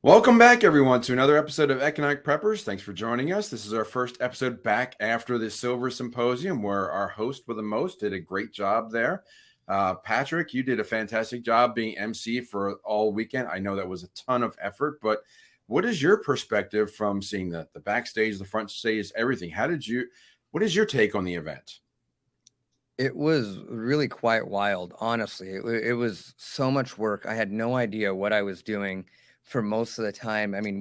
Welcome back, everyone, to another episode of Economic Preppers. Thanks for joining us. This is our first episode back after the Silver Symposium, where our host with the most did a great job there. Patrick, you did a fantastic job being MC for all weekend. I know that was a ton of effort, but what is your perspective from seeing the backstage, the front stage, everything? What is your take on the event? It was really quite wild, honestly. It was so much work. I had no idea what I was doing for most of the time. I mean,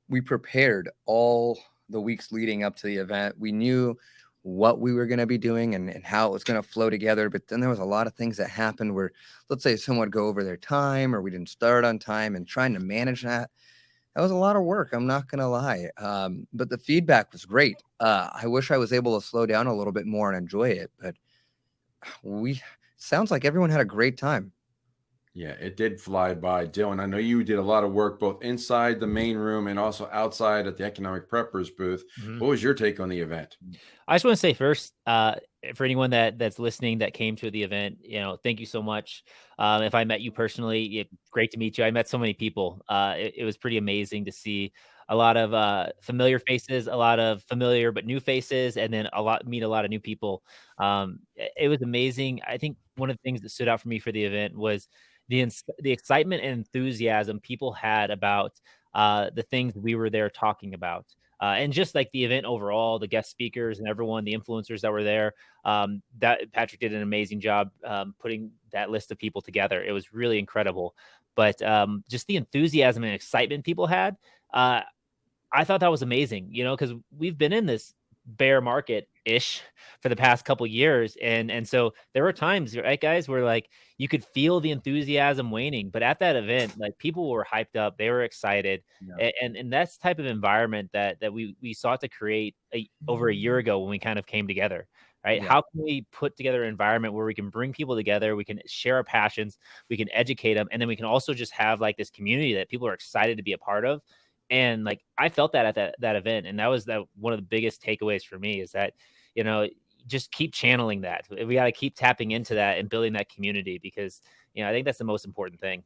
we prepared all the weeks leading up to the event. We knew what we were going to be doing and how it was going to flow together. But then there was a lot of things that happened where, let's say, someone would go over their time or we didn't start on time, and trying to manage that. That was a lot of work. I'm not going to lie. But the feedback was great. I wish I was able to slow down a little bit more and enjoy it, but sounds like everyone had a great time. Yeah, it did fly by. Dylan, I know you did a lot of work both inside the main room and also outside at the Economic Preppers booth. What was your take on the event? I just want to say first, for anyone that's listening that came to the event, thank you so much. If I met you personally, great to meet you. I met so many people. It was pretty amazing to see a lot of familiar faces, a lot of familiar but new faces, and then meet a lot of new people. It was amazing. I think one of the things that stood out for me for the event was the excitement and enthusiasm people had about the things we were there talking about. And just like the event overall, the guest speakers and everyone, the influencers that were there, that Patrick did an amazing job putting that list of people together. It was really incredible. But just the enthusiasm and excitement people had, I thought that was amazing, because we've been in this bear market ish for the past couple years, and so there were times, right, guys, where like you could feel the enthusiasm waning, but at that event, like people were hyped up, they were excited. And that's the type of environment that we sought to create over a year ago when we kind of came together, right? Yeah. How can we put together an environment where we can bring people together, we can share our passions, we can educate them, and then we can also just have like this community that people are excited to be a part of. And like I felt that at that event, and that was one of the biggest takeaways for me is that, just keep channeling that. We got to keep tapping into that and building that community because, I think that's the most important thing.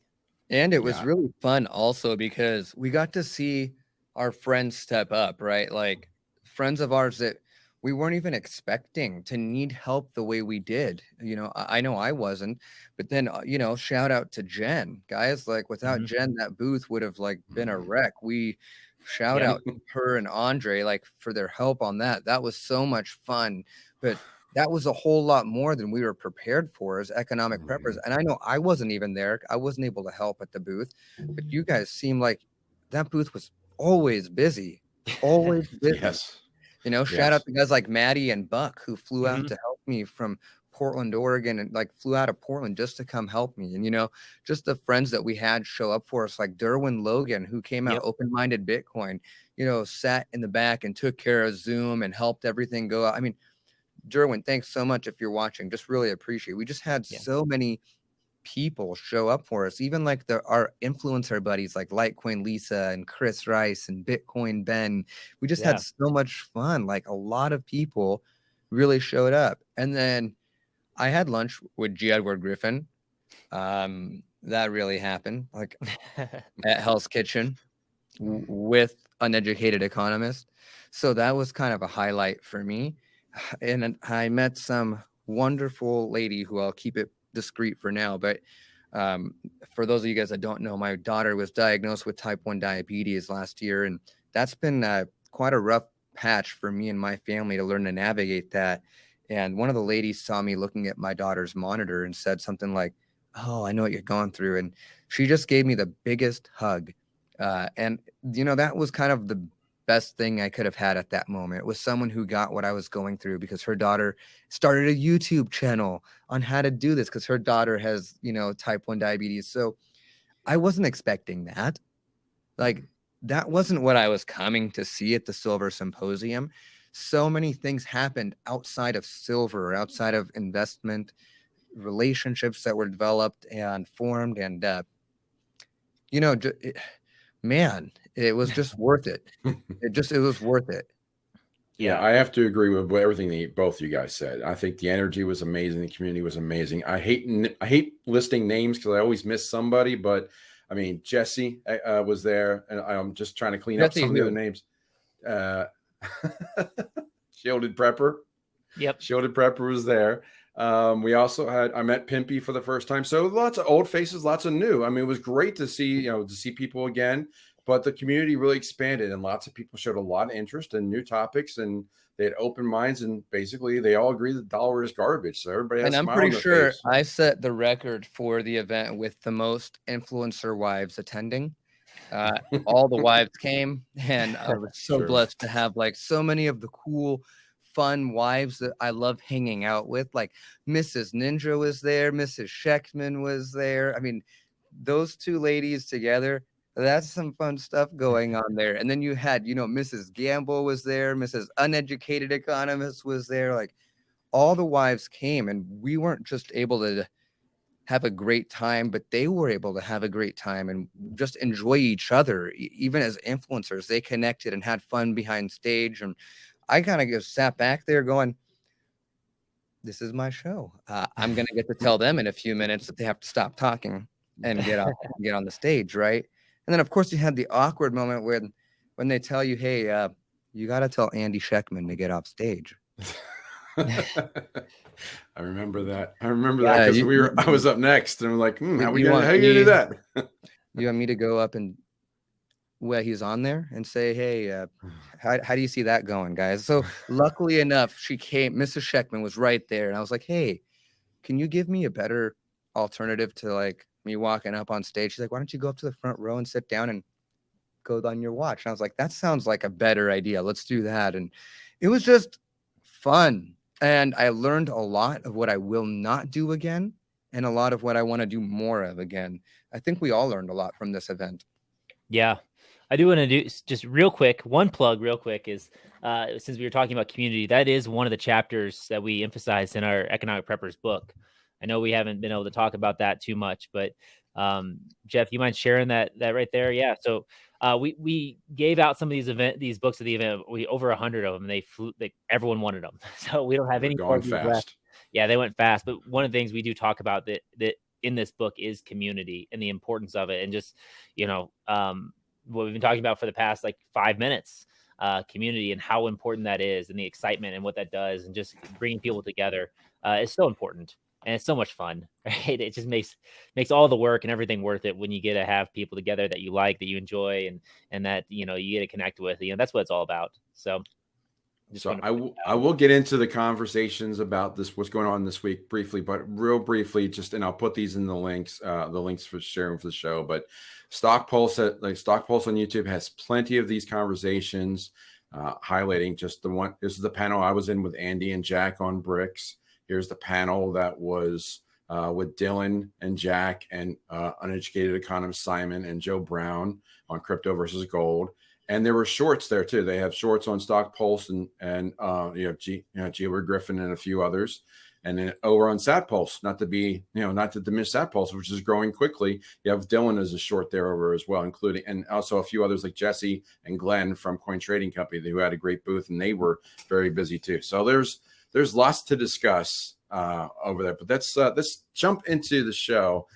And it was really fun also because we got to see our friends step up, right? Like friends of ours that we weren't even expecting to need help the way we did. I know I wasn't, but then, shout out to Jen, guys. Like without Jen, that booth would have like been a wreck. We shout out to her and Andre, like for their help on that. That was so much fun, but that was a whole lot more than we were prepared for as economic preppers. And I know I wasn't even there. I wasn't able to help at the booth, but you guys seem like that booth was always busy, always busy. Yes. Shout out to guys like Maddie and Buck who flew out to help me from Portland, Oregon, and like flew out of Portland just to come help me. And, just the friends that we had show up for us, like Derwin Logan, who came out open-minded Bitcoin, sat in the back and took care of Zoom and helped everything go out. I mean, Derwin, thanks so much if you're watching. Just really appreciate it. We just had so many people show up for us, even like our influencer buddies like Litecoin Lisa and Chris Rice and Bitcoin Ben. We just had so much fun. Like a lot of people really showed up. And then I had lunch with G. Edward Griffin. That really happened, like at Hell's Kitchen with Uneducated Economist. So that was kind of a highlight for me. And I met some wonderful lady who I'll keep it discreet for now, but for those of you guys that don't know, my daughter was diagnosed with type 1 diabetes last year, and that's been quite a rough patch for me and my family to learn to navigate that. And one of the ladies saw me looking at my daughter's monitor and said something like, "Oh, I know what you're going through," and she just gave me the biggest hug. And that was kind of the best thing I could have had at that moment. It was someone who got what I was going through because her daughter started a YouTube channel on how to do this because her daughter has, type 1 diabetes. So I wasn't expecting that. Like that wasn't what I was coming to see at the Silver Symposium. So many things happened outside of silver, outside of investment, relationships that were developed and formed. And, man, it was just worth it. It was worth it. Yeah, I have to agree with everything that both you guys said. I think the energy was amazing. The community was amazing. I hate listing names because I always miss somebody, but I mean, Jesse was there, and I'm just trying to clean up some of the other names. Shielded Prepper. Yep. Shielded Prepper was there. We also I met Pimpy for the first time. So lots of old faces, lots of new. I mean, it was great to see, to see people again, but the community really expanded and lots of people showed a lot of interest in new topics, and they had open minds, and basically they all agree that the dollar is garbage. So everybody has a smile on their face. And I'm pretty sure I set the record for the event with the most influencer wives attending. All the wives came, and I was so blessed to have like so many of the cool, fun wives that I love hanging out with. Like Mrs. Ninja was there, Mrs. Sheckman was there. I mean, those two ladies together, that's some fun stuff going on there. And then you had, Mrs. Gamble was there, Mrs. Uneducated Economist was there. Like all the wives came, and we weren't just able to have a great time, but they were able to have a great time and just enjoy each other. Even as influencers, they connected and had fun behind stage. And I kind of just sat back there going, this is my show. I'm going to get to tell them in a few minutes that they have to stop talking and get on the stage, right? And then, of course, you had the awkward moment when they tell you, hey, you got to tell Andy Sheckman to get off stage. I remember that. That because I was up next, and I'm like, how are you gonna do that? You want me to go up and he's on there and say, hey, how do you see that going, guys? So luckily enough, she came. Mrs. Sheckman was right there, and I was like, hey, can you give me a better alternative to like me walking up on stage? She's like, why don't you go up to the front row and sit down and go on your watch? And I was like, that sounds like a better idea. Let's do that. And it was just fun. And I learned a lot of what I will not do again, and a lot of what I want to do more of again. I think we all learned a lot from this event. Yeah. I do want to do just real quick. One plug real quick is since we were talking about community, that is one of the chapters that we emphasize in our Economic Preppers book. I know we haven't been able to talk about that too much, but Jeff, you mind sharing that right there? Yeah. So we gave out some of these books at the event. We over 100 of them. Everyone wanted them. So we don't have any going fast. Left. Yeah, they went fast. But one of the things we do talk about that in this book is community and the importance of it, and just what we've been talking about for the past like 5 minutes, community and how important that is, and the excitement and what that does, and just bringing people together is so important. And it's so much fun, right? It just makes all the work and everything worth it when you get to have people together that you like, that you enjoy, and that, you get to connect with. That's what it's all about. So I will get into the conversations about what's going on this week briefly, but real briefly, and I'll put these in the links for sharing for the show. But StockPulse on YouTube has plenty of these conversations highlighting just the one. This is the panel I was in with Andy and Jack on BRICS. Here's the panel that was with Dylan and Jack and uneducated economist Simon and Joe Brown on crypto versus gold. And there were shorts there too. They have shorts on StockPulse and Gila Griffin and a few others. And then over on SatPulse, not to diminish SatPulse, which is growing quickly. You have Dylan as a short there over as well, including, and also a few others like Jesse and Glenn from Coin Trading Company who had a great booth, and they were very busy too. So there's lots to discuss over there, but let's jump into the show.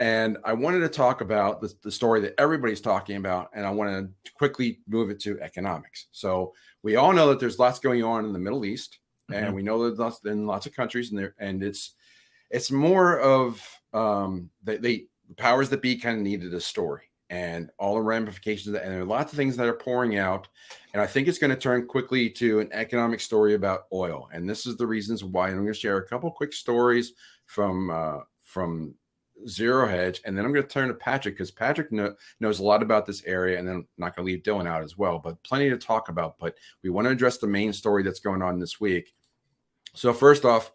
And I wanted to talk about the story that everybody's talking about, and I want to quickly move it to economics. So we all know that there's lots going on in the Middle East, and we know that in lots of countries, and it's more of the powers that be kind of needed a story and all the ramifications of that, and there are lots of things that are pouring out. And I think it's going to turn quickly to an economic story about oil. And this is the reasons why. And I'm going to share a couple quick stories from Zero Hedge, and then I'm going to turn to Patrick, because Patrick knows a lot about this area, and then I'm not going to leave Dylan out as well, but plenty to talk about. But we want to address the main story that's going on this week. So first off,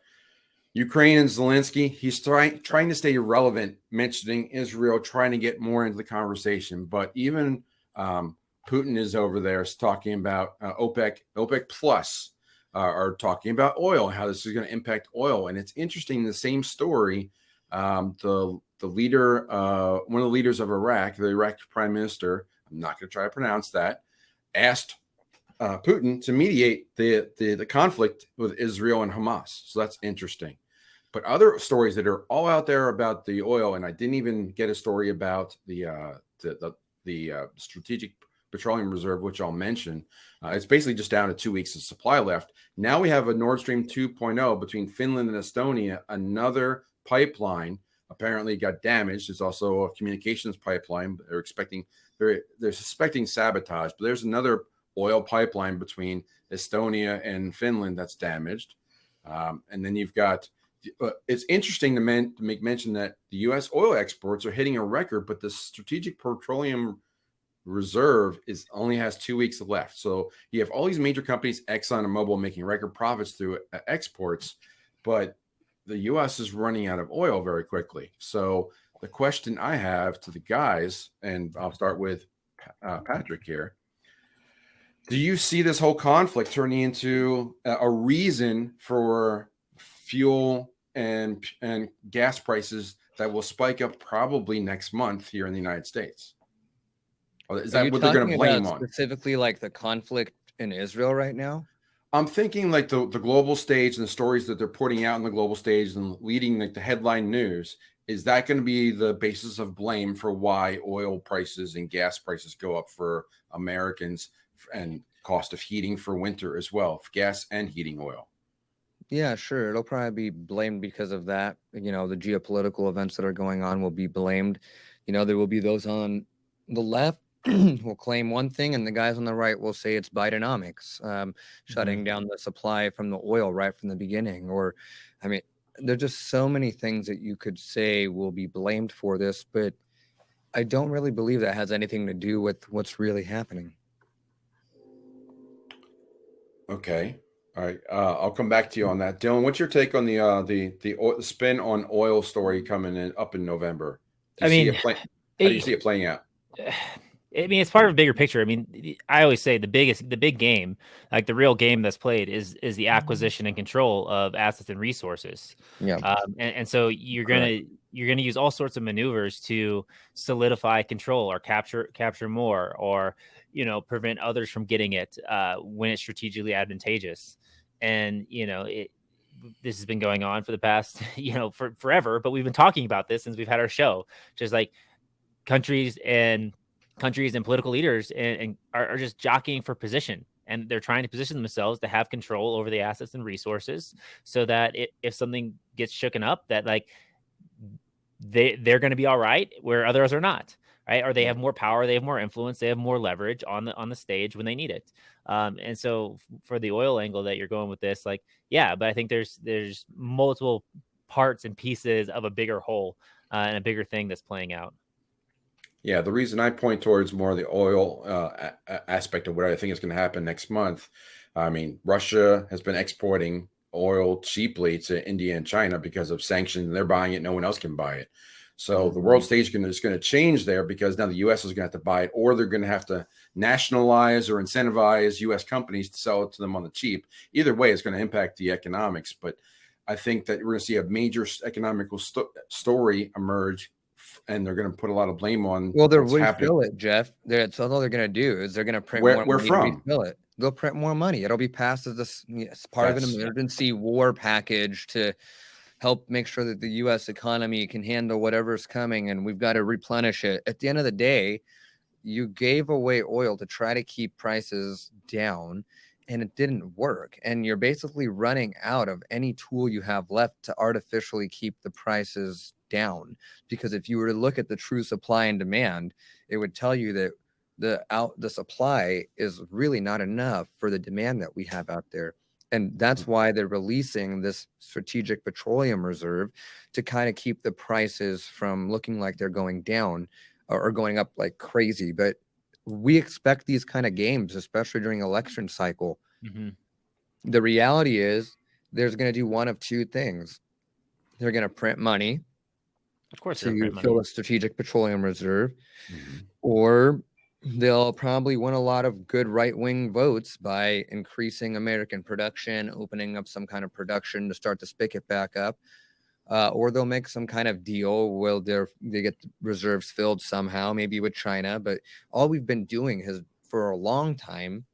Ukraine and Zelensky, he's trying to stay relevant, mentioning Israel, trying to get more into the conversation. But even Putin is over there talking about OPEC Plus are talking about oil, how this is going to impact oil. And it's interesting, the same story, the leader, one of the leaders of Iraq, the Iraq prime minister, I'm not going to try to pronounce that, asked Putin to mediate the conflict with Israel and Hamas. So that's interesting. But other stories that are all out there about the oil, and I didn't even get a story about the strategic petroleum reserve, which I'll mention. It's basically just down to 2 weeks of supply left. Now we have a Nord Stream 2.0 between Finland and Estonia, another pipeline apparently got damaged. There's also a communications pipeline. They're suspecting sabotage, but there's another oil pipeline between Estonia and Finland that's damaged. And then you've got, it's interesting to make mention that the U.S. oil exports are hitting a record, but the Strategic Petroleum Reserve only has 2 weeks left. So you have all these major companies, Exxon and Mobil, making record profits through exports, but the U.S. is running out of oil very quickly. So the question I have to the guys, and I'll start with Patrick here. Do you see this whole conflict turning into a reason for fuel and gas prices that will spike up probably next month here in the United States? Or is that what they're going to blame on? Specifically, like the conflict in Israel right now? I'm thinking like the global stage and the stories that they're putting out on the global stage and leading like the headline news. Is that going to be the basis of blame for why oil prices and gas prices go up for Americans and cost of heating for winter as well, gas and heating oil? Yeah, sure. It'll probably be blamed because of that. The geopolitical events that are going on will be blamed. There will be those on the left will claim one thing, and the guys on the right will say it's Bidenomics, shutting down the supply from the oil right from the beginning. Or, there's just so many things that you could say will be blamed for this, but I don't really believe that has anything to do with what's really happening. Okay. All right. I'll come back to you on that. Dylan, what's your take on the spin on oil story coming up in November? How do you see it playing out? It's part of a bigger picture. I always say the big game, like the real game that's played is the acquisition and control of assets and resources. Yeah. And so you're gonna use all sorts of maneuvers to solidify control or capture more, or prevent others from getting it when it's strategically advantageous. And this has been going on for the past for forever, but we've been talking about this since we've had our show. Just like countries and political leaders and are just jockeying for position, and they're trying to position themselves to have control over the assets and resources, so that if something gets shooken up, that like they're going to be all right where others are not, right? Or they have more power, they have more influence, they have more leverage on the stage when they need it. And so for the oil angle that you're going with this, like, yeah, but I think there's multiple parts and pieces of a bigger whole and a bigger thing that's playing out. Yeah, the reason I point towards more of the oil aspect of what I think is going to happen next month. Russia has been exporting oil cheaply to India and China because of sanctions, and they're buying it. No one else can buy it. So the world stage is going to change there, because now the U.S. is going to have to buy it, or they're going to have to nationalize or incentivize U.S. companies to sell it to them on the cheap. Either way, it's going to impact the economics. But I think that we're going to see a major economical story emerge, and they're going to put a lot of blame on. Well, they're refill it, Jeff. That's all they're going to do is they're going to print more money to refill it. They'll print more money. It'll be passed as part of an emergency war package to help make sure that the U.S. economy can handle whatever's coming, and we've got to replenish it. At the end of the day, you gave away oil to try to keep prices down, and it didn't work. And you're basically running out of any tool you have left to artificially keep the prices down. Because if you were to look at the true supply and demand, it would tell you that the supply is really not enough for the demand that we have out there. And that's why they're releasing this strategic petroleum reserve, to kind of keep the prices from looking like they're going down or going up like crazy. But we expect these kind of games, especially during election cycle. Mm-hmm. The reality is there's going to do one of two things. They're going to print money, of course, to fill a strategic petroleum reserve, or they'll probably win a lot of good right-wing votes by increasing American production, opening up some kind of production to start the spigot back up, or they'll make some kind of deal where they get the reserves filled somehow, maybe with China. But all we've been doing for a long time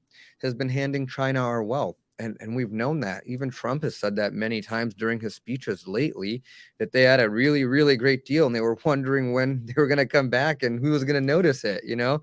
has been handing China our wealth. And we've known that. Even Trump has said that many times during his speeches lately, that they had a really, really great deal and they were wondering when they were going to come back and who was going to notice it, you know?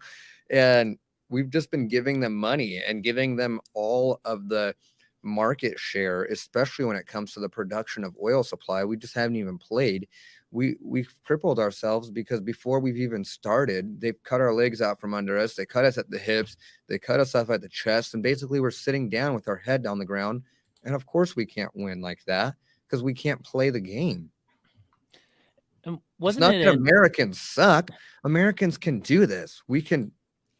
And we've just been giving them money and giving them all of the market share, especially when it comes to the production of oil supply. We just haven't even played. We've crippled ourselves because before we've even started, they've cut our legs out from under us. They cut us at the hips. They cut us off at the chest. And basically we're sitting down with our head on the ground. And of course we can't win like that because we can't play the game. It's not that Americans suck. Americans can do this. We can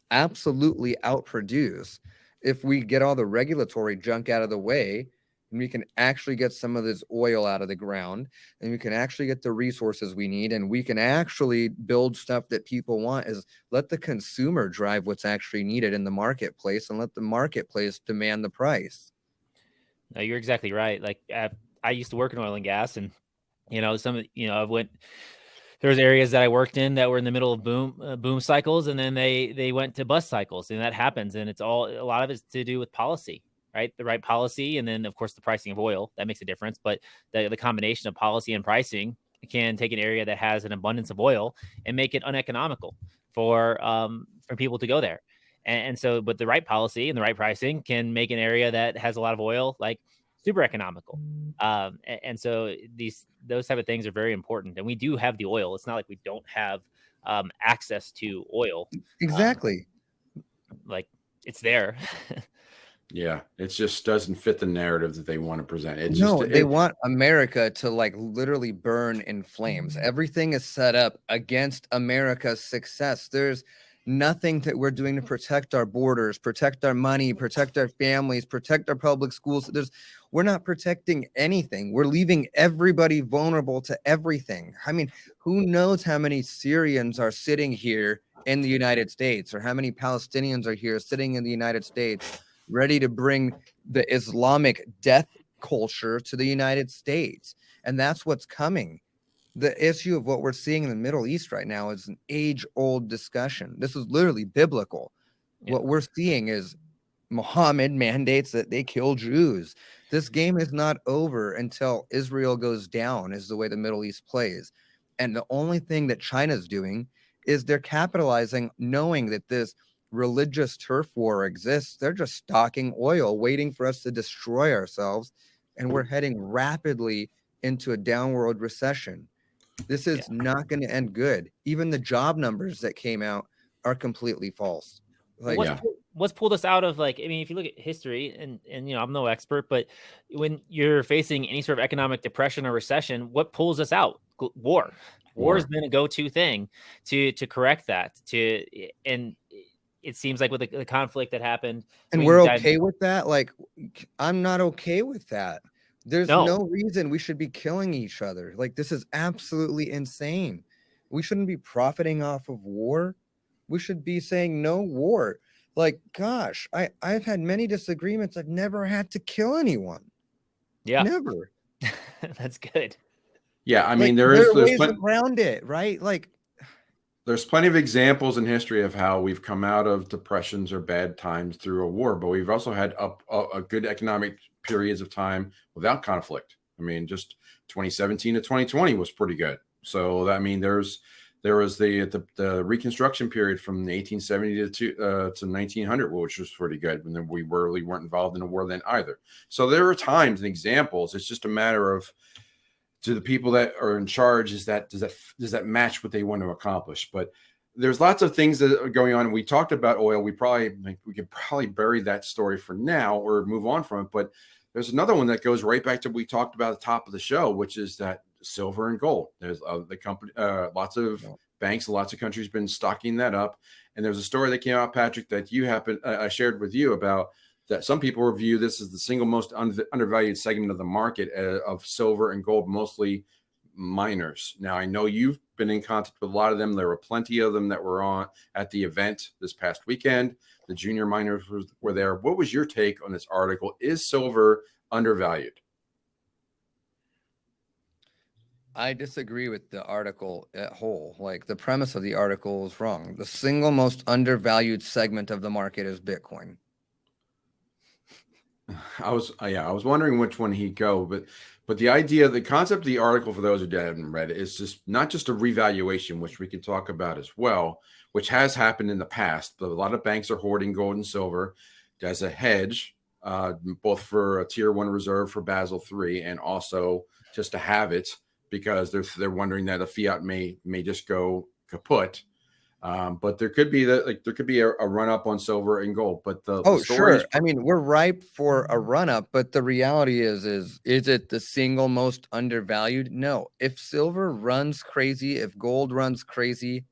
absolutely outproduce if we get all the regulatory junk out of the way, and we can actually get some of this oil out of the ground, and we can actually get the resources we need, and we can actually build stuff that people want. Is let the consumer drive what's actually needed in the marketplace, and let the marketplace demand the price. No, you're exactly right. Like I used to work in oil and gas, and there's areas that I worked in that were in the middle of boom cycles, and then they went to bust cycles, and that happens. And a lot of it's to do with policy, right? The right policy, and then of course the pricing of oil that makes a difference. But the combination of policy and pricing can take an area that has an abundance of oil and make it uneconomical for people to go there. And so, but the right policy and the right pricing can make an area that has a lot of oil like super economical. And so those type of things are very important. And we do have the oil. It's not like we don't have access to oil. Exactly. Like it's there. Yeah, it just doesn't fit the narrative that they want to present. They want America to like literally burn in flames. Everything is set up against America's success. There's nothing that we're doing to protect our borders, protect our money, protect our families, protect our public schools. We're not protecting anything. We're leaving everybody vulnerable to everything. I mean, who knows how many Syrians are sitting here in the United States, or how many Palestinians are here sitting in the United States, ready to bring the Islamic death culture to the United States. And that's what's coming. The issue of what we're seeing in the Middle East right now is an age-old discussion. This is literally biblical. Yeah. What we're seeing is Muhammad mandates that they kill Jews. This game is not over until Israel goes down, is the way the Middle East plays. And the only thing that China's doing is they're capitalizing, knowing that this religious turf war exists. They're just stocking oil, waiting for us to destroy ourselves. And we're heading rapidly into a downward recession. This is not going to end good. Even the job numbers that came out are completely false. Like, what's pulled us out of, like, I mean, if you look at history, and I'm no expert, but when you're facing any sort of economic depression or recession, what pulls us out? War. War has been a go-to thing to correct that. And it seems like with the conflict that happened, and we're okay with that. Like, I'm not okay with that. There's no reason we should be killing each other. Like, this is absolutely insane. We shouldn't be profiting off of war. We should be saying no war. Like, gosh, I've had many disagreements. I've never had to kill anyone. Yeah. Never. That's good. Yeah, I mean, there's ways around it, right? Like, there's plenty of examples in history of how we've come out of depressions or bad times through a war, but we've also had a good economic periods of time without conflict. I mean, just 2017 to 2020 was pretty good. So I mean, there was the Reconstruction period from 1870 to 1900, which was pretty good, when we really weren't involved in a war then either. So there are times and examples. It's just a matter of, to the people that are in charge, does that match what they want to accomplish? But there's lots of things that are going on. We talked about oil. We could probably bury that story for now or move on from it. But there's another one that goes right back to what we talked about at the top of the show, which is that silver and gold. There's the company, lots of banks, lots of countries been stocking that up. And there's a story that came out, Patrick, that I shared with you about, that some people review this as the single most undervalued segment of the market of silver and gold, mostly miners. Now, I know you've been in contact with a lot of them. There were plenty of them that were on at the event this past weekend. The junior miners were there. What was your take on this article? Is silver undervalued? I disagree with the article at whole. Like, the premise of the article is wrong. The single most undervalued segment of the market is Bitcoin. I was wondering which one he'd go, but the concept of the article, for those who haven't read it, is just not just a revaluation, which we can talk about as well, which has happened in the past. But a lot of banks are hoarding gold and silver as a hedge, both for a tier 1 reserve for Basel III and also just to have it because they're wondering that a fiat may just go kaput. But there could be a run up on silver and gold. But the story sure. I mean, we're ripe for a run up, but the reality is it the single most undervalued? No. If silver runs crazy, if gold runs crazy,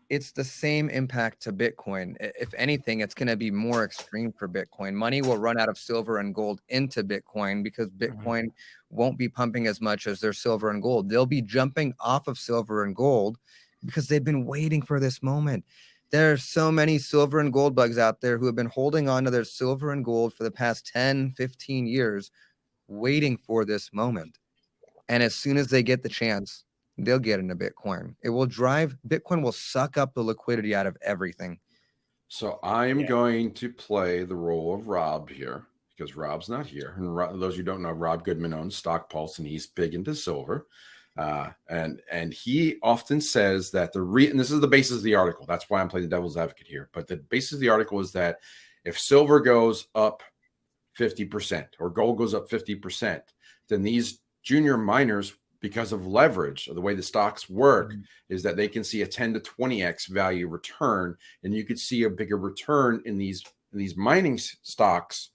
it's the same impact to Bitcoin. If anything, it's going to be more extreme for Bitcoin. Money will run out of silver and gold into Bitcoin because Bitcoin won't be pumping as much as their silver and gold. They'll be jumping off of silver and gold because they've been waiting for this moment. There are so many silver and gold bugs out there who have been holding on to their silver and gold for the past 10, 15 years, waiting for this moment. And as soon as they get the chance, they'll get into Bitcoin. Bitcoin will suck up the liquidity out of everything. So I'm going to play the role of Rob here because Rob's not here. And those who don't know, Rob Goodman owns StockPulse and he's big into silver. And he often says that and this is the basis of the article. That's why I'm playing the devil's advocate here. But the basis of the article is that if silver goes up 50% or gold goes up 50%, then these junior miners, because of leverage, or the way the stocks work, is that they can see a 10 to 20x value return, and you could see a bigger return in these mining stocks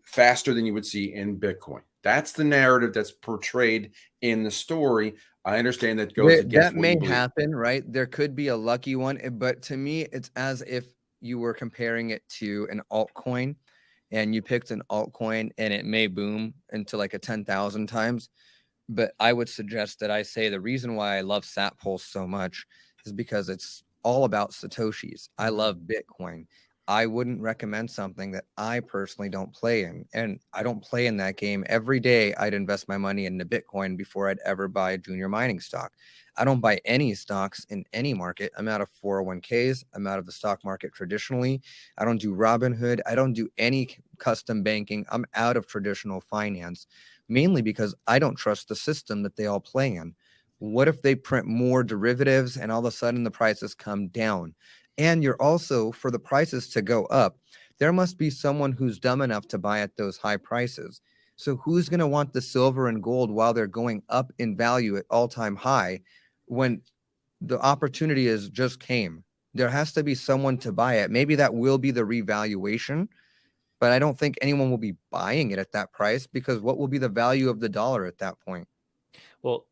faster than you would see in Bitcoin. That's the narrative that's portrayed in the story. I understand that goes against that may happen, right? There could be a lucky one, but to me, it's as if you were comparing it to an altcoin, and you picked an altcoin, and it may boom into like a 10,000 times. But I would suggest that I say the reason why I love SatPulse so much is because it's all about Satoshis. I love Bitcoin. I wouldn't recommend something that I personally don't play in. And I don't play in that game. Every day I'd invest my money into Bitcoin before I'd ever buy a junior mining stock. I don't buy any stocks in any market. I'm out of 401ks. I'm out of the stock market traditionally. I don't do Robinhood. I don't do any custom banking. I'm out of traditional finance, mainly because I don't trust the system that they all play in. What if they print more derivatives and all of a sudden the prices come down? And you're also, for the prices to go up, there must be someone who's dumb enough to buy at those high prices. So who's going to want the silver and gold while they're going up in value at all-time high when the opportunity just came? There has to be someone to buy it. Maybe that will be the revaluation, but I don't think anyone will be buying it at that price because what will be the value of the dollar at that point? Well,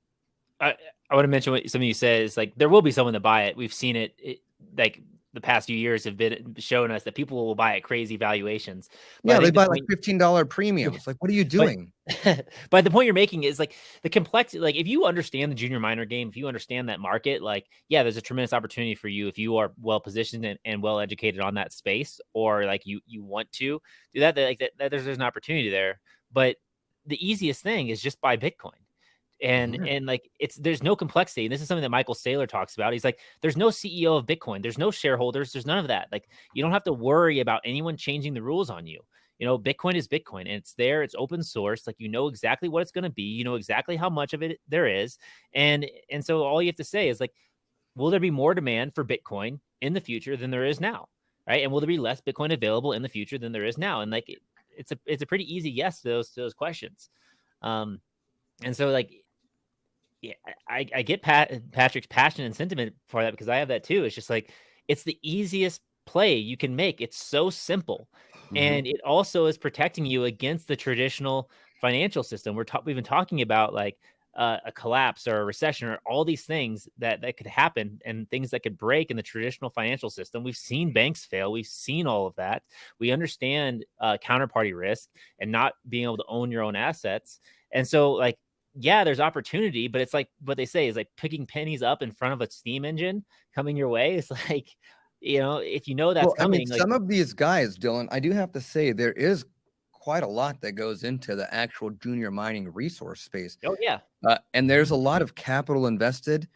I want to mention what something you said is like there will be someone to buy it. We've seen it like the past few years have been showing us that people will buy at crazy valuations. But they buy like $15 premiums. Like, what are you doing? But the point you're making is like the complexity. Like, if you understand the junior miner game, if you understand that market, like, yeah, there's a tremendous opportunity for you if you are well positioned and well educated on that space, or like you want to do that. That there's an opportunity there. But the easiest thing is just buy Bitcoin. And like there's no complexity. And this is something that Michael Saylor talks about. He's like, there's no CEO of Bitcoin, there's no shareholders, there's none of that. Like, you don't have to worry about anyone changing the rules on you. Bitcoin is Bitcoin, and it's there, it's open source. Like, you know exactly what it's going to be, you know exactly how much of it there is. And so all you have to say is like, will there be more demand for Bitcoin in the future than there is now? Right. And will there be less Bitcoin available in the future than there is now? And like, it's a pretty easy yes to those questions. And so like, yeah, I get Patrick's passion and sentiment for that because I have that too. It's just like, it's the easiest play you can make. It's so simple. And it also is protecting you against the traditional financial system. We've been talking about like a collapse or a recession or all these things that could happen and things that could break in the traditional financial system. We've seen banks fail. We've seen all of that. We understand counterparty risk and not being able to own your own assets. And so like, yeah, there's opportunity, but it's like what they say is like picking pennies up in front of a steam engine coming your way. It's like, if you know that's coming. I mean, some of these guys, Dylan, I do have to say there is quite a lot that goes into the actual junior mining resource space. Oh yeah. And there's a lot of capital invested,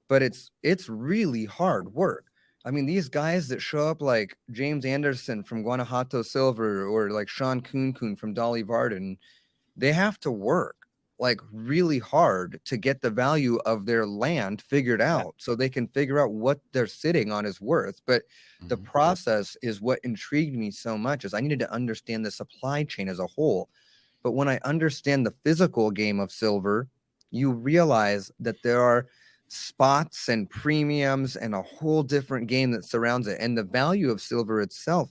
but it's really hard work. I mean, these guys that show up like James Anderson from Guanajuato Silver or like Sean Kuhn from Dolly Varden, they have to work like really hard to get the value of their land figured out so they can figure out what they're sitting on is worth. But the process is what intrigued me so much, is I needed to understand the supply chain as a whole. But when I understand the physical game of silver, you realize that there are spots and premiums and a whole different game that surrounds it. And the value of silver itself,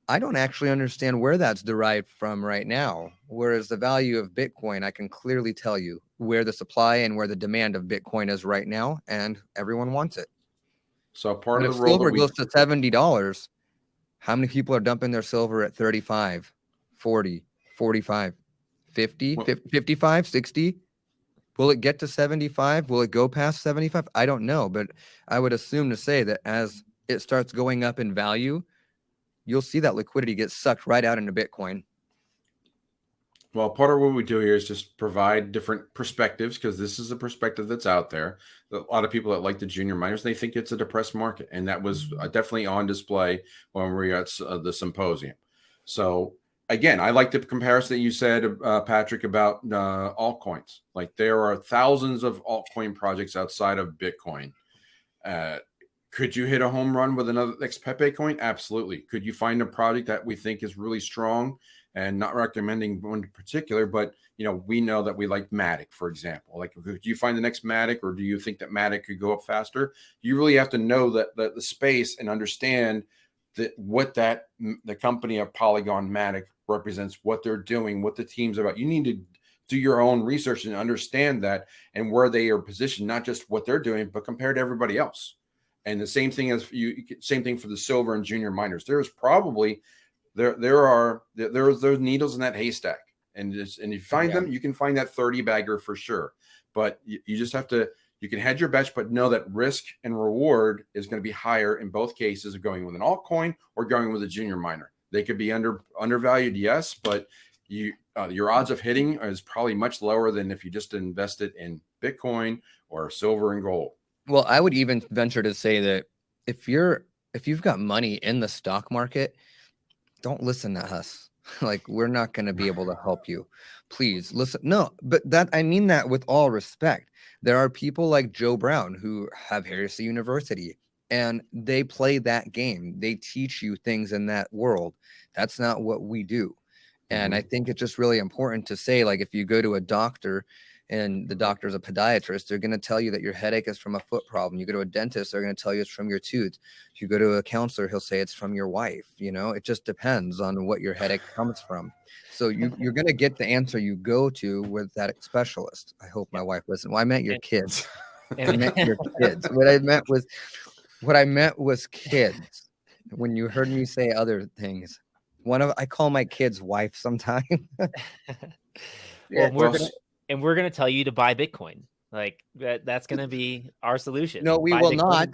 I don't actually understand where that's derived from right now. Whereas the value of Bitcoin, I can clearly tell you where the supply and where the demand of Bitcoin is right now, and everyone wants it. So part But of if the role silver that goes to $70, how many people are dumping their silver at 35, 40, 45, 50, 55, 60? Will it get to 75? Will it go past 75? I don't know, but I would assume to say that as it starts going up in value, you'll see that liquidity get sucked right out into Bitcoin. Well, part of what we do here is just provide different perspectives, because this is a perspective that's out there. A lot of people that like the junior miners, they think it's a depressed market. And that was definitely on display when we were at the symposium. So again, I like the comparison that you said, Patrick, about altcoins. Like there are thousands of altcoin projects outside of Bitcoin. Could you hit a home run with another next Pepe coin? Absolutely. Could you find a project that we think is really strong? And not recommending one in particular, but we know that we like Matic, for example. Like, do you find the next Matic, or do you think that Matic could go up faster? You really have to know that the space and understand that the company of Polygon Matic represents, what they're doing, what the team's about. You need to do your own research and understand that, and where they are positioned, not just what they're doing, but compared to everybody else. And the same thing same thing for the silver and junior miners. There's probably there's those needles in that haystack, and you find them, you can find that 30 bagger for sure. But you just have to, you can hedge your bets, but know that risk and reward is going to be higher in both cases of going with an altcoin or going with a junior miner. They could be undervalued, yes, but your odds of hitting is probably much lower than if you just invested in Bitcoin or silver and gold. Well, I would even venture to say that if you've got money in the stock market, don't listen to us. Like, we're not going to be able to help you. Please listen. No, but I mean that with all respect. There are people like Joe Brown who have Harrison University, and they play that game. They teach you things in that world. That's not what we do. And I think it's just really important to say, like, if you go to a doctor and the doctor's a podiatrist, they're going to tell you that your headache is from a foot problem. You go to a dentist, they're going to tell you it's from your tooth. If you go to a counselor, he'll say it's from your wife. It just depends on what your headache comes from. So you're going to get the answer you go to with that specialist. I hope my wife listened. Well, I meant your kids. I meant your kids. What I meant was kids. When you heard me say other things, I call my kids wife sometimes. We're gonna tell you to buy Bitcoin. Like that's gonna be our solution. No, we buy will Bitcoin.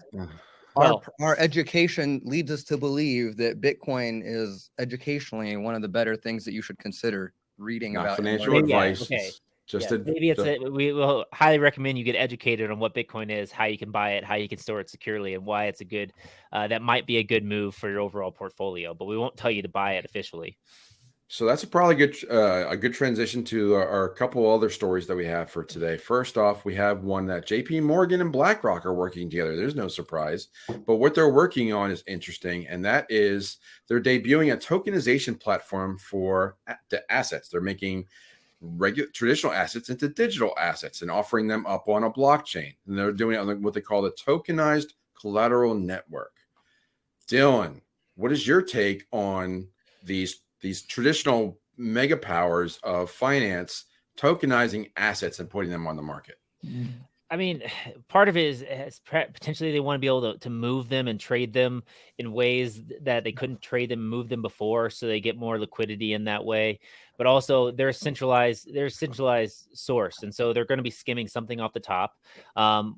not. Our education leads us to believe that Bitcoin is educationally one of the better things that you should consider reading about. Financial advice. Okay. Maybe we will highly recommend you get educated on what Bitcoin is, how you can buy it, how you can store it securely, and why it's a good that might be a good move for your overall portfolio. But we won't tell you to buy it officially. So that's probably a good transition to our couple other stories that we have for today. First off, we have one that JP Morgan and BlackRock are working together. There's no surprise, but what they're working on is interesting, and that is they're debuting a tokenization platform for the assets. They're making traditional assets into digital assets and offering them up on a blockchain. And they're doing it on what they call the tokenized collateral network. Dylan, what is your take on these traditional mega powers of finance tokenizing assets and putting them on the market? I mean, part of it is potentially they want to be able to move them and trade them in ways that they couldn't trade them and move them before, so they get more liquidity in that way. But also they're a centralized source, and so they're going to be skimming something off the top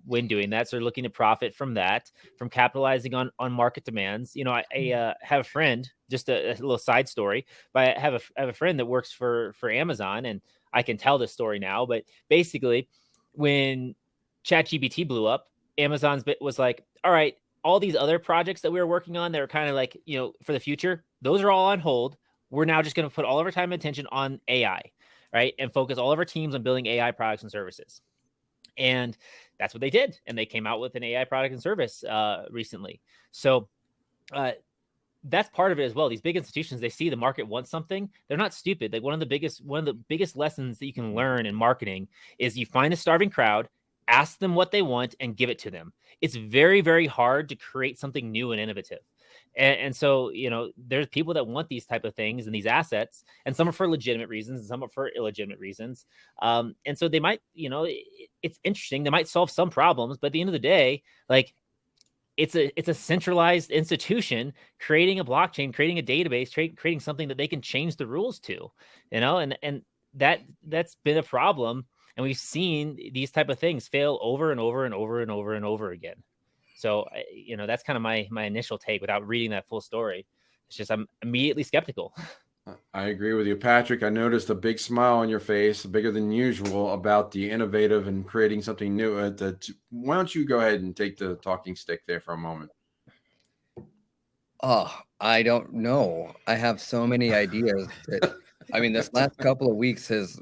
when doing that. So they're looking to profit from that, from capitalizing on market demands. I have a friend, just a little side story, but I have a friend that works for Amazon, and I can tell this story now. But basically, when ChatGPT blew up, Amazon's bit was like, all right, all these other projects that we were working on that are kind of like, you know, for the future, those are all on hold. We're now just going to put all of our time and attention on AI, right? And focus all of our teams on building AI products and services. And that's what they did. And they came out with an AI product and service recently. So that's part of it as well. These big institutions, they see the market wants something. They're not stupid. Like one of the biggest lessons that you can learn in marketing is you find a starving crowd, ask them what they want, and give it to them. It's very, very hard to create something new and innovative. And so, you know, there's people that want these type of things and these assets, and some are for legitimate reasons and some are for illegitimate reasons. And so they might, you know, it's interesting. They might solve some problems, but at the end of the day, like, it's a centralized institution creating a blockchain, creating a database, creating something that they can change the rules to, you know, and that's been a problem. And we've seen these type of things fail over and over and over and over and over again. So, you know, that's kind of my initial take without reading that full story. It's just I'm immediately skeptical. I agree with you, Patrick. I noticed a big smile on your face, bigger than usual, about the innovative and creating something new. Why don't you go ahead and take the talking stick there for a moment? Oh, I don't know. I have so many ideas that, I mean, this last couple of weeks has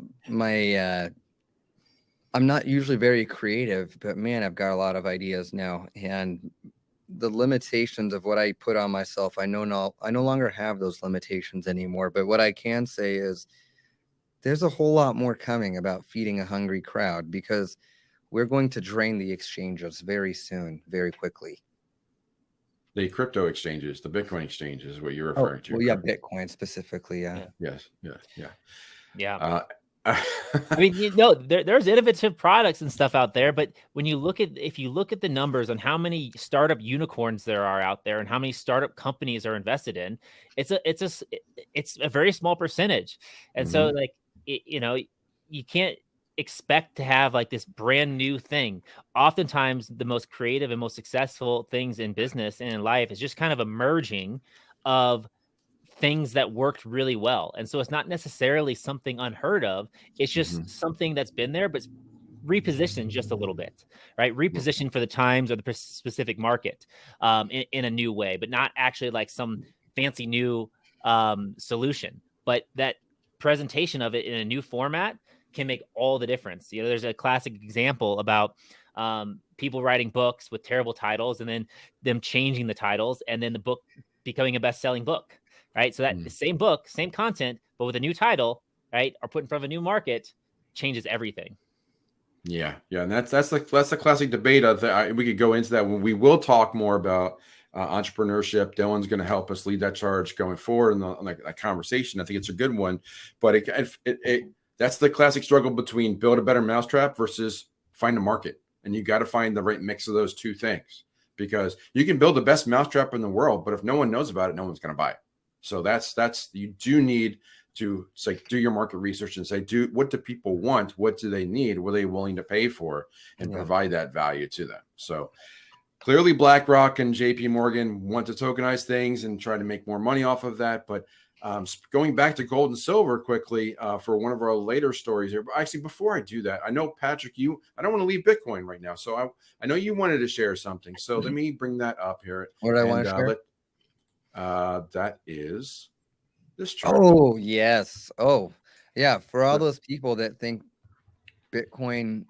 I'm not usually very creative, but man, I've got a lot of ideas now. And the limitations of what I put on myself, I no longer have those limitations anymore. But what I can say is there's a whole lot more coming about feeding a hungry crowd, because we're going to drain the exchanges very soon, very quickly. The crypto exchanges, the Bitcoin exchanges, is what you're referring to. Well, yeah, Bitcoin specifically, yeah. Yes. Yeah. I mean, you know, there's innovative products and stuff out there, but when you look at, if you look at the numbers on how many startup unicorns there are out there and how many startup companies are invested in, it's a very small percentage. And so, like, you know, you can't expect to have like this brand new thing. Oftentimes, the most creative and most successful things in business and in life is just kind of a merging of things that worked really well. And so it's not necessarily something unheard of. It's just something that's been there, but repositioned just a little bit, right? Repositioned for the times or the specific market in a new way, but not actually like some fancy new solution. But that presentation of it in a new format can make all the difference. You know, there's a classic example about people writing books with terrible titles and then them changing the titles and then the book becoming a best-selling book. Right. So that the same book, same content, but with a new title, right, or put in front of a new market, changes everything. Yeah. And that's the classic debate. We could go into that when we will talk more about entrepreneurship. Dylan's going to help us lead that charge going forward in that conversation. I think it's a good one, but that's the classic struggle between build a better mousetrap versus find a market. And you got to find the right mix of those two things, because you can build the best mousetrap in the world, but if no one knows about it, no one's going to buy it. So that's you do need to do your market research and say, what do people want? What do they need? What are they willing to pay for, and provide that value to them? So clearly BlackRock and JP Morgan want to tokenize things and try to make more money off of that. But going back to gold and silver quickly for one of our later stories here. Actually, before I do that, I know, Patrick, I don't want to leave Bitcoin right now. So I know you wanted to share something. So let me bring that up here. What do I want to share? That is this chart. Oh, yes. Oh, yeah. For all those people that think Bitcoin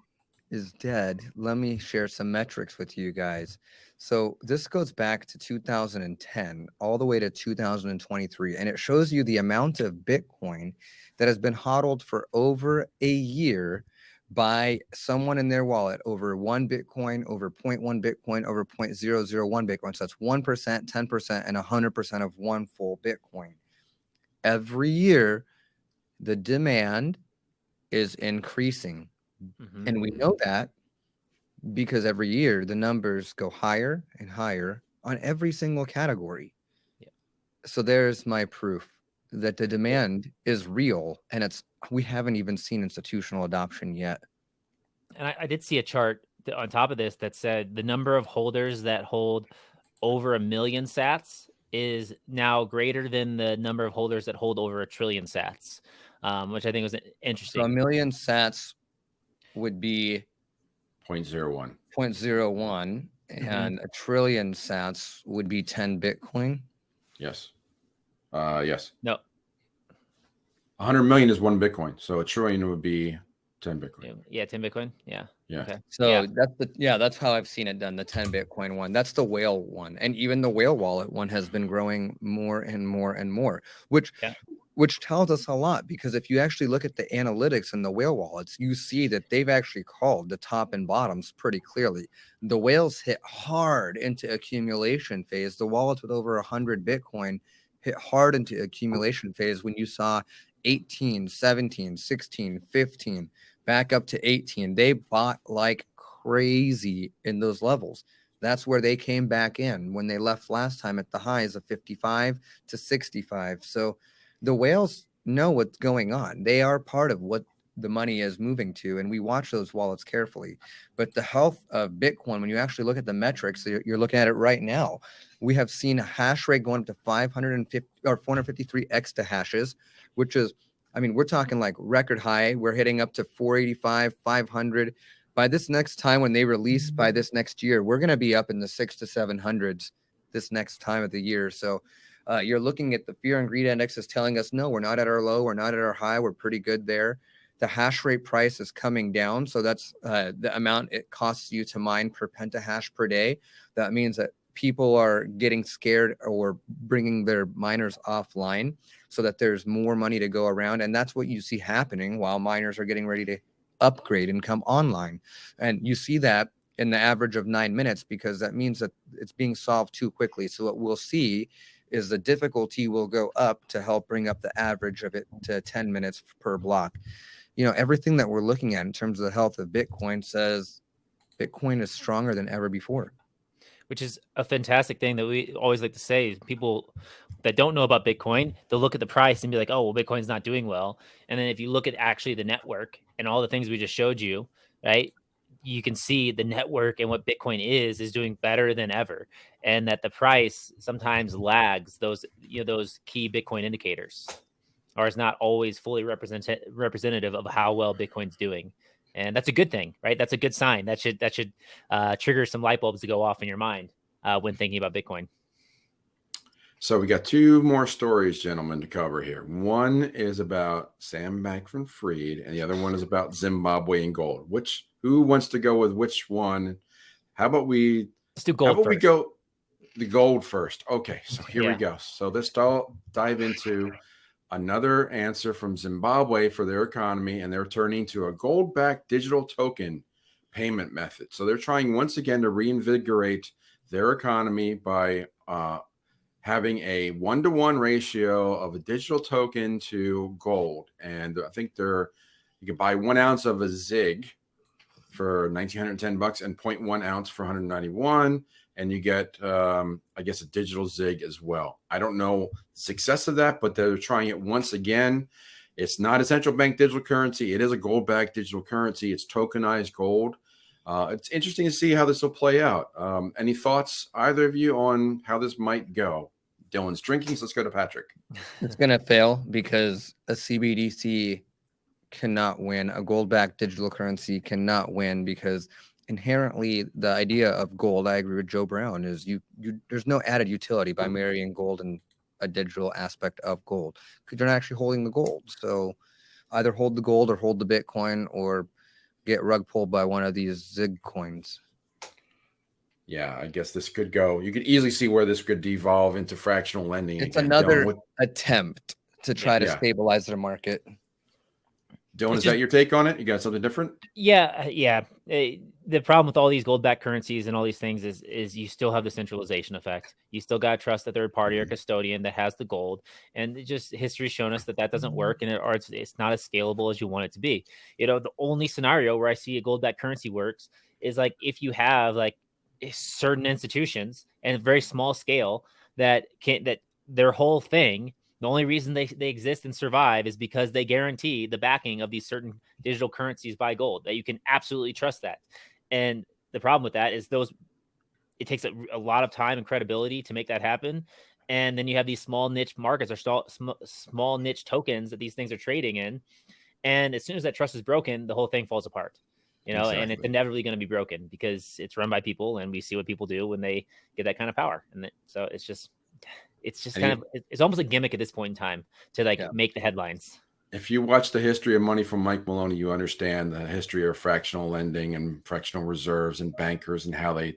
is dead, let me share some metrics with you guys. So this goes back to 2010 all the way to 2023, and it shows you the amount of Bitcoin that has been hodled for over a year by someone in their wallet, over 1 Bitcoin, over 0.1 Bitcoin, over 0.001 Bitcoin. So that's 1%, 10%, and 100% of one full Bitcoin. Every year, the demand is increasing. And we know that because every year the numbers go higher and higher on every single category. Yeah. So there's my proof that the demand is real, and we haven't even seen institutional adoption yet. And I did see a chart on top of this that said the number of holders that hold over 1 million sats is now greater than the number of holders that hold over 1 trillion sats, which I think was interesting. So 1 million sats would be 0.01. 0.01. and a trillion sats would be 10 Bitcoin. Yes. Yes. No. 100 million is 1 Bitcoin. So a trillion would be 10 Bitcoin. Yeah, 10 Bitcoin. Yeah. Yeah. Okay. So that's how I've seen it done. The 10 Bitcoin one, that's the whale one. And even the whale wallet one has been growing more and more and more, which tells us a lot, because if you actually look at the analytics in the whale wallets, you see that they've actually called the top and bottoms pretty clearly. The whales hit hard into accumulation phase. The wallets with over 100 Bitcoin hit hard into accumulation phase when you saw 18, 17, 16, 15, back up to 18. They bought like crazy in those levels. That's where they came back in when they left last time at the highs of 55 to 65. So the whales know what's going on. They are part of what the money is moving to, and we watch those wallets carefully. But the health of Bitcoin, when you actually look at the metrics, you're looking at it right now. We have seen a hash rate going up to 550 or 453 exahashes, which is, I mean, we're talking like record high. We're hitting up to 485, 500. By this next time when they release, by this next year, we're going to be up in the 600s to 700s this next time of the year. So you're looking at the fear and greed index is telling us, no, we're not at our low. We're not at our high. We're pretty good there. The hash rate price is coming down. So that's the amount it costs you to mine per pentahash per day. That means that people are getting scared or bringing their miners offline so that there's more money to go around. And that's what you see happening while miners are getting ready to upgrade and come online. And you see that in the average of 9 minutes, because that means that it's being solved too quickly. So what we'll see is the difficulty will go up to help bring up the average of it to 10 minutes per block. You know, everything that we're looking at in terms of the health of Bitcoin says Bitcoin is stronger than ever before. Which is a fantastic thing that we always like to say. People that don't know about Bitcoin, they'll look at the price and be like, oh, well, Bitcoin's not doing well. And then if you look at actually the network and all the things we just showed you, right, you can see the network and what Bitcoin is doing better than ever. And that the price sometimes lags those, those key Bitcoin indicators, or is not always fully representative of how well Bitcoin's doing. And that's a good thing, right? That's a good sign. That should trigger some light bulbs to go off in your mind when thinking about Bitcoin. So we got two more stories, gentlemen, to cover here. One is about Sam Bankman-Fried, and the other one is about Zimbabwe and gold. Who wants to go with which one? How about we? Let's do gold. How about we go the gold first? Okay, so here we go. So let's dive into another answer from Zimbabwe for their economy, and they're turning to a gold-backed digital token payment method. So they're trying once again to reinvigorate their economy by having a 1-to-1 ratio of a digital token to gold. And I think you can buy 1 ounce of a ZIG for $1,910 and 0.1 ounce for $191. And you get, I guess, a digital ZIG as well. I don't know the success of that, but they're trying it once again. It's not a central bank digital currency. It is a gold-backed digital currency. It's tokenized gold. It's interesting to see how this will play out. Any thoughts, either of you, on how this might go? Dylan's drinking, so let's go to Patrick. It's going to fail because a CBDC cannot win. A gold-backed digital currency cannot win because inherently the idea of gold, I agree with Joe Brown, is there's no added utility by marrying gold and a digital aspect of gold because you're not actually holding the gold. So either hold the gold or hold the Bitcoin or get rug pulled by one of these ZIG coins. Yeah, I guess this could go. You could easily see where this could devolve into fractional lending. It's another attempt to try to stabilize their market. Dylan, is that your take on it? You got something different? Yeah. The problem with all these gold-backed currencies and all these things is you still have the centralization effect. You still got to trust the third party or custodian that has the gold. And history's shown us that doesn't work, and it's not as scalable as you want it to be. The only scenario where I see a gold-backed currency works is like if you have like certain institutions and a very small scale that their whole thing, the only reason they exist and survive is because they guarantee the backing of these certain digital currencies by gold, that you can absolutely trust that. And the problem with that is it takes a lot of time and credibility to make that happen. And then you have these small niche markets or small niche tokens that these things are trading in. And as soon as that trust is broken, the whole thing falls apart. you know, and it's Exactly. inevitably going to be broken because it's run by people, and we see what people do when they get that kind of power. And so it's just kind of, it's almost a gimmick at this point in time to like make the headlines. If you watch the history of money from Mike Maloney, you understand the history of fractional lending and fractional reserves and bankers and how they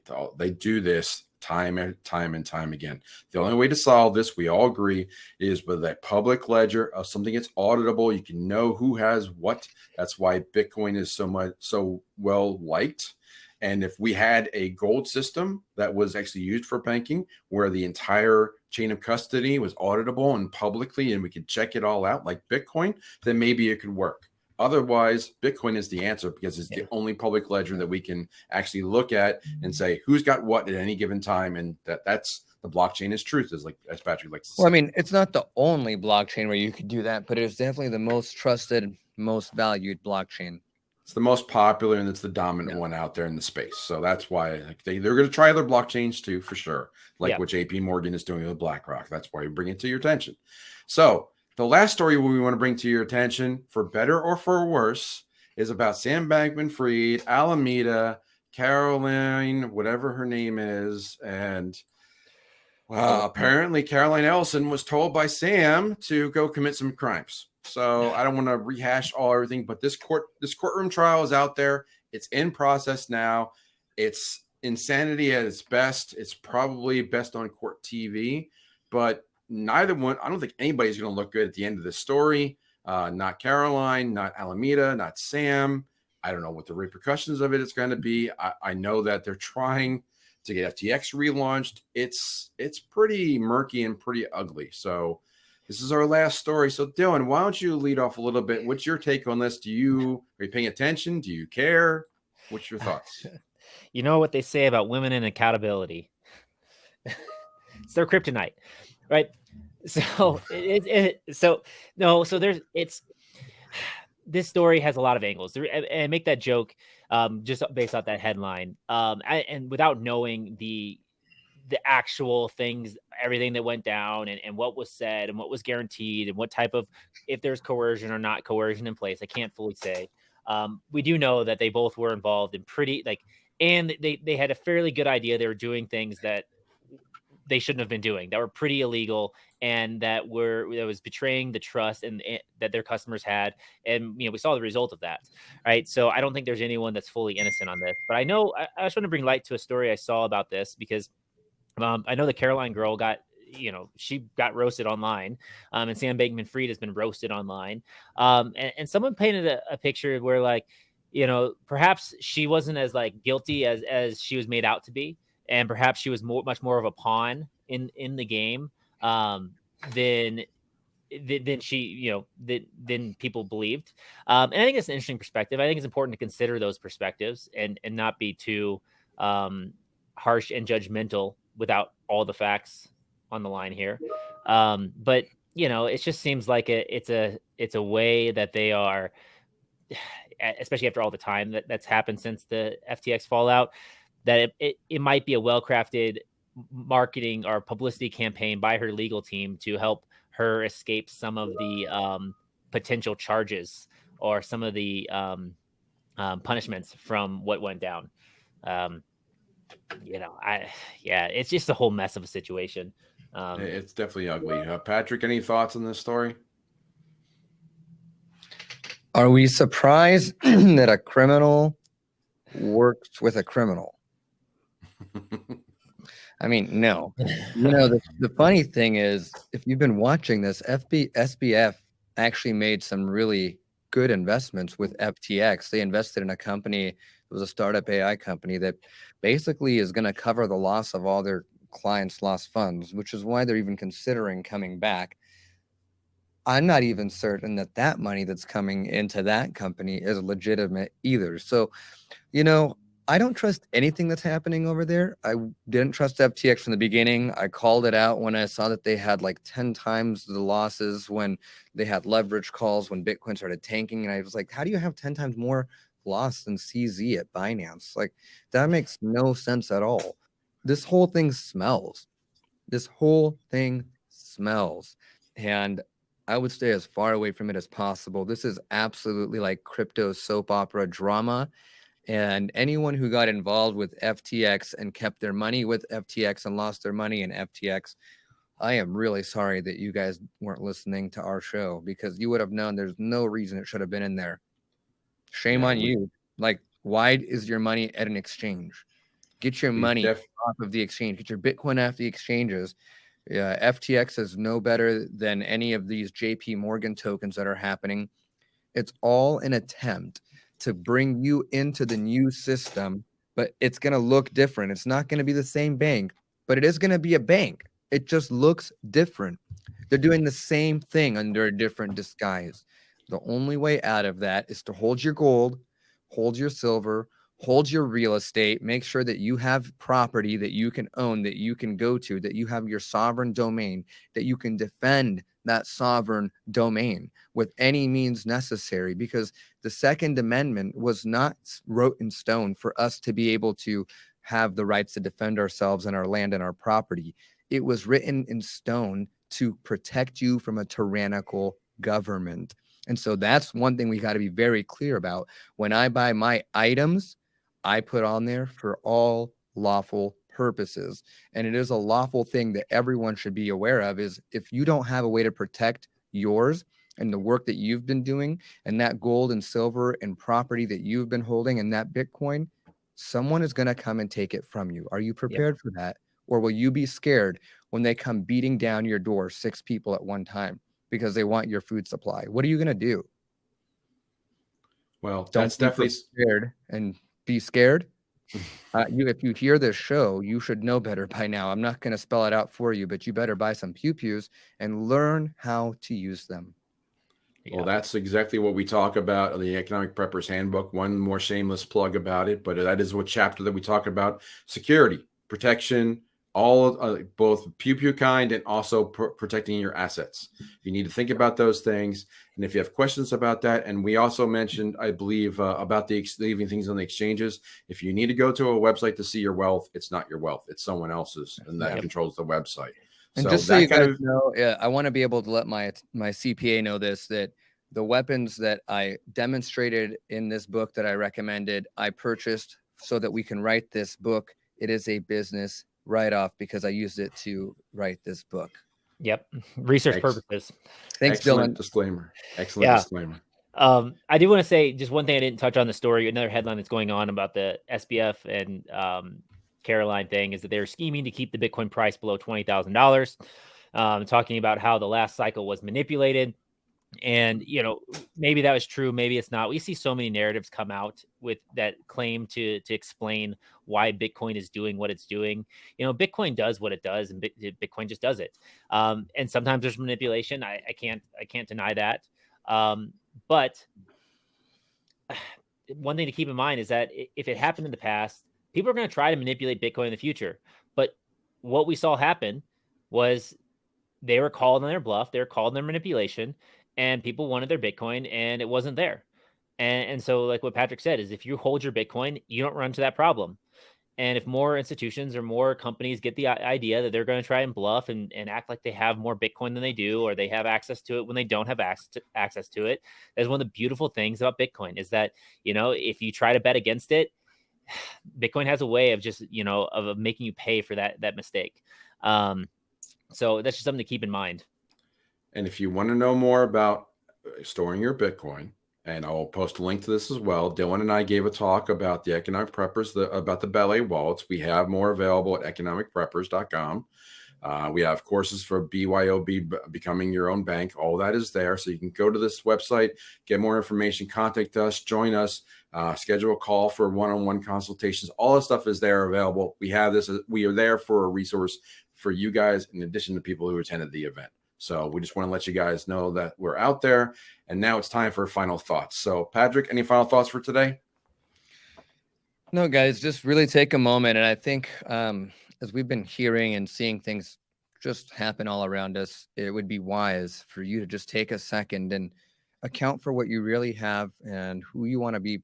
do this time and time again. The only way to solve this, we all agree, is with a public ledger of something that's auditable. You can know who has what. That's why Bitcoin is so well liked. And if we had a gold system that was actually used for banking, where the entire chain of custody was auditable and publicly, and we could check it all out like Bitcoin, then maybe it could work. Otherwise, Bitcoin is the answer because it's the only public ledger that we can actually look at and say who's got what at any given time. And that's the blockchain is truth, as Patrick likes to say. Well, I mean, it's not the only blockchain where you could do that, but it's definitely the most trusted, most valued blockchain. It's the most popular and it's the dominant one out there in the space. So that's why they're going to try other blockchains too, for sure. Like what JP Morgan is doing with BlackRock. That's why we bring it to your attention. So the last story we want to bring to your attention, for better or for worse, is about Sam Bankman-Fried, Alameda, Caroline, whatever her name is. And apparently Caroline Ellison was told by Sam to go commit some crimes. So I don't want to rehash everything, but this courtroom trial is out there. It's in process now. It's insanity at its best. It's probably best on court TV, but neither one, I don't think anybody's going to look good at the end of the story. Not Caroline, not Alameda, not Sam. I don't know what the repercussions of it is going to be. I know that they're trying to get FTX relaunched. It's pretty murky and pretty ugly. So this is our last story. So Dylan, why don't you lead off a little bit? What's your take on this? Are you paying attention? Do you care? What's your thoughts? You know what they say about women and accountability. It's their kryptonite, right? So this story has a lot of angles, and I make that joke just based off that headline, and without knowing the actual things, everything that went down, and what was said and what was guaranteed, and what type of, if there's coercion or not coercion in place, I can't fully say. We do know that they both were involved in and they had a fairly good idea. They were doing things that they shouldn't have been doing, that were pretty illegal, and that was betraying the trust and that their customers had. And we saw the result of that, right? So I don't think there's anyone that's fully innocent on this. But I know I just want to bring light to a story I saw about this, because I know the Caroline girl she got roasted online, and Sam Bankman-Fried has been roasted online. And someone painted a picture where, perhaps she wasn't as guilty as she was made out to be. And perhaps she was much more of a pawn in the game than she, than people believed. And I think it's an interesting perspective. I think it's important to consider those perspectives and not be too harsh and judgmental without all the facts on the line here. But it just seems like it's a way that they are, especially after all the time that's happened since the FTX fallout, that it might be a well-crafted marketing or publicity campaign by her legal team to help her escape some of the potential charges or some of the punishments from what went down. It's just a whole mess of a situation. It's definitely ugly. Patrick, any thoughts on this story? Are we surprised that a criminal works with a criminal? I mean, no. The funny thing is, if you've been watching this, SBF actually made some really good investments with FTX. They invested in a company. It was a startup AI company that basically is going to cover the loss of all their clients' lost funds, which is why they're even considering coming back. I'm not even certain that money that's coming into that company is legitimate either. So, I don't trust anything that's happening over there. I didn't trust FTX from the beginning. I called it out when I saw that they had 10 times the losses when they had leverage calls, when Bitcoin started tanking. And I was like, how do you have 10 times more loss than CZ at Binance? That makes no sense at all. This whole thing smells. And I would stay as far away from it as possible. This is absolutely like crypto soap opera drama. And anyone who got involved with FTX and kept their money with FTX and lost their money in FTX, I am really sorry that you guys weren't listening to our show, because you would have known there's no reason it should have been in there. Shame on you. Like, why is your money at an exchange? Get your money off of the exchange. Get your Bitcoin off the exchanges. FTX is no better than any of these JP Morgan tokens that are happening. It's all an attempt to bring you into the new system, but it's going to look different. It's not going to be the same bank, but it is going to be a bank. It just looks different. They're doing the same thing under a different disguise. The only way out of that is to hold your gold, hold your silver, hold your real estate, make sure that you have property that you can own, that you can go to, that you have your sovereign domain, that you can defend that sovereign domain with any means necessary, because the Second Amendment was not wrote in stone for us to be able to have the rights to defend ourselves and our land and our property. It was written in stone to protect you from a tyrannical government. And so that's one thing we got to be very clear about. When I buy my items, I put on there for all lawful purposes. And it is a lawful thing that everyone should be aware of, is if you don't have a way to protect yours and the work that you've been doing and that gold and silver and property that you've been holding and that Bitcoin, someone is going to come and take it from you. Are you prepared for that? Or will you be scared when they come beating down your door, 6 people at one time, because they want your food supply? What are you going to do? Well, Don't be prepared and be scared. If you hear this show, you should know better by now. I'm not going to spell it out for you, but you better buy some pew-pews and learn how to use them. Well, that's exactly what we talk about in the Economic Preppers Handbook. One more shameless plug about it, but that is what chapter that we talk about: security, protection, all both pew-pew kind and also protecting your assets. You need to think about those things. And if you have questions about that, and we also mentioned, I believe, about the leaving things on the exchanges. If you need to go to a website to see your wealth, it's not your wealth; it's someone else's, and that controls the website. And so just so you guys know, I want to be able to let my CPA know this, that the weapons that I demonstrated in this book that I recommended, I purchased so that we can write this book. It is a business write-off because I used it to write this book. Yep. Research purposes. Thanks, Excellent Dylan. Disclaimer. Excellent disclaimer. I do want to say just one thing I didn't touch on the story. Another headline that's going on about the SBF and Caroline thing is that they're scheming to keep the Bitcoin price below $20,000, talking about how the last cycle was manipulated. And, maybe that was true. Maybe it's not. We see so many narratives come out with that claim to explain why Bitcoin is doing what it's doing. Bitcoin does what it does, and Bitcoin just does it. And sometimes there's manipulation. I can't deny that. But one thing to keep in mind is that if it happened in the past, people are going to try to manipulate Bitcoin in the future. But what we saw happen was they were called on their bluff. They were called on their manipulation, and people wanted their Bitcoin, and it wasn't there. And so, like what Patrick said, is if you hold your Bitcoin, you don't run into that problem. And if more institutions or more companies get the idea that they're going to try and bluff and act like they have more Bitcoin than they do, or they have access to it when they don't have access to it, that's one of the beautiful things about Bitcoin, is that, if you try to bet against it, Bitcoin has a way of just, of making you pay for that mistake. So that's just something to keep in mind. And if you want to know more about storing your Bitcoin, and I'll post a link to this as well, Dylan and I gave a talk about the Economic Preppers, about the ballet wallets. We have more available at economicpreppers.com. We have courses for BYOB, becoming your own bank. All that is there. So you can go to this website, get more information, contact us, join us, schedule a call for one-on-one consultations. All this stuff is there available. We have this. We are there for a resource for you guys, in addition to people who attended the event. So we just want to let you guys know that we're out there. And now it's time for final thoughts. So Patrick, any final thoughts for today? No, guys, just really take a moment. And I think as we've been hearing and seeing things just happen all around us, it would be wise for you to just take a second and account for what you really have and who you want to be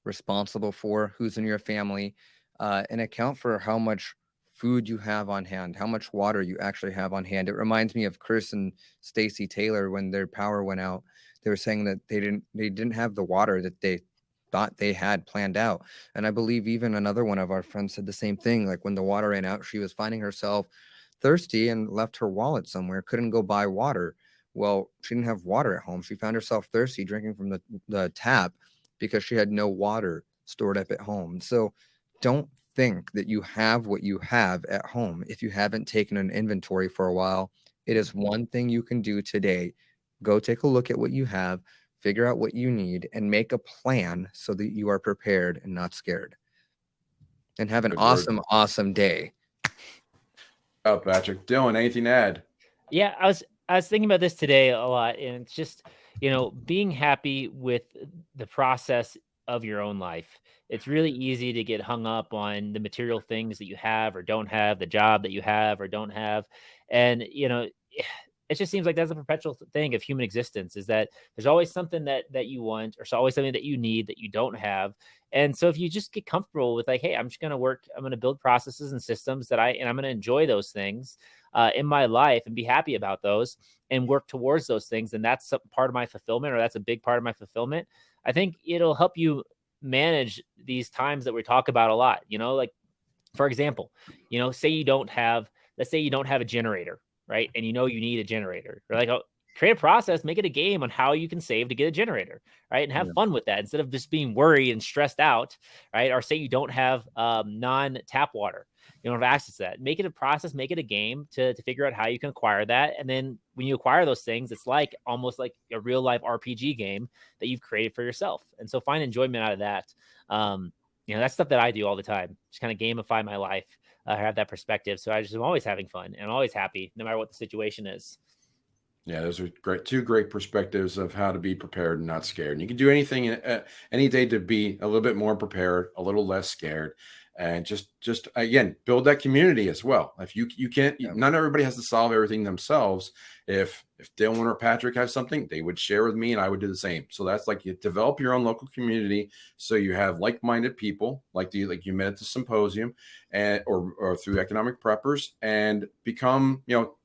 responsible for, who's in your family, and account for how much food you have on hand, how much water you actually have on hand. It reminds me of Chris and Stacy Taylor when their power went out. They were saying that they didn't have the water that they thought they had planned out. And I believe even another one of our friends said the same thing. Like when the water ran out, she was finding herself thirsty and left her wallet somewhere, couldn't go buy water. Well, she didn't have water at home. She found herself thirsty drinking from the tap because she had no water stored up at home. So don't think that you have what you have at home if you haven't taken an inventory for a while. It is one thing you can do today. Go take a look at what you have, figure out what you need, and make a plan so that you are prepared and not scared. And have an Good awesome, word. awesome day. Oh, Patrick. Dylan, anything to add? Yeah, I was thinking about this today a lot, and it's just, being happy with the process of your own life. It's really easy to get hung up on the material things that you have or don't have, the job that you have or don't have. And, it just seems like that's a perpetual thing of human existence, is that there's always something that you want, or it's always something that you need that you don't have. And so if you just get comfortable with like, hey, I'm just going to work, I'm going to build processes and systems and I'm going to enjoy those things in my life and be happy about those and work towards those things. And that's part of my fulfillment, or that's a big part of my fulfillment. I think it'll help you manage these times that we talk about a lot, like, for example, say you don't have, let's say you don't have a generator, right? And you need a generator. You're like, oh, create a process, make it a game on how you can save to get a generator, right? And have fun with that instead of just being worried and stressed out, right? Or say you don't have non-tap water. You don't have access to that. Make it a process, make it a game to figure out how you can acquire that. And then when you acquire those things, it's like almost like a real life RPG game that you've created for yourself. And so find enjoyment out of that. That's stuff that I do all the time. Just kind of gamify my life. Have that perspective. So I'm always having fun and always happy, no matter what the situation is. Yeah, those are two great perspectives of how to be prepared and not scared. And you can do anything any day to be a little bit more prepared, a little less scared, and just again build that community as well. If you can't, not everybody has to solve everything themselves. If Dylan or Patrick have something, they would share with me, and I would do the same. So that's like, you develop your own local community, so you have like-minded people like you met at the symposium, and or through economic preppers, and become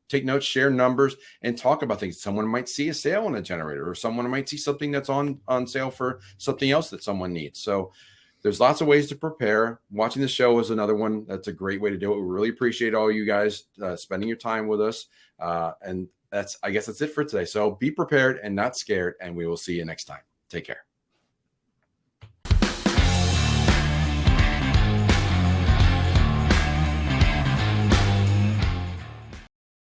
take notes, share numbers, and talk about things. Someone might see a sale on a generator, or someone might see something that's on sale for something else that someone needs. So there's lots of ways to prepare. Watching the show is another one. That's a great way to do it. We really appreciate all you guys spending your time with us. And I guess that's it for today. So be prepared and not scared, and we will see you next time. Take care.